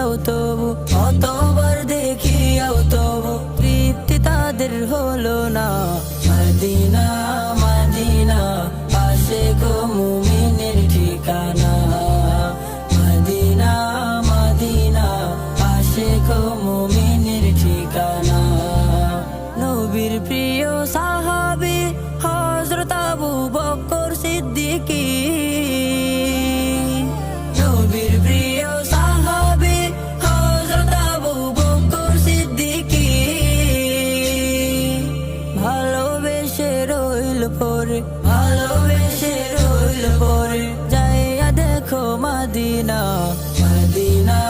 দেখিয়াও তবু, কতবার দেখিয়াও তবু তৃপ্তি তাদের হলো না। মদিনা মদিনা আশিক মুমিনের ঠিকানা, মদিনা মদিনা আশিক মুমিনের ঠিকানা। নবীর প্রিয় সাহাবী হযরত আবু বকর সিদ্দিকী, নবীর প্রিয় সাহাবী হযরত আবু বকর সিদ্দিকী, ভালোবেসে রইল পরে, ভালোবেসে রইল পরে, যাইয়া দেখো মদিনা মদিনা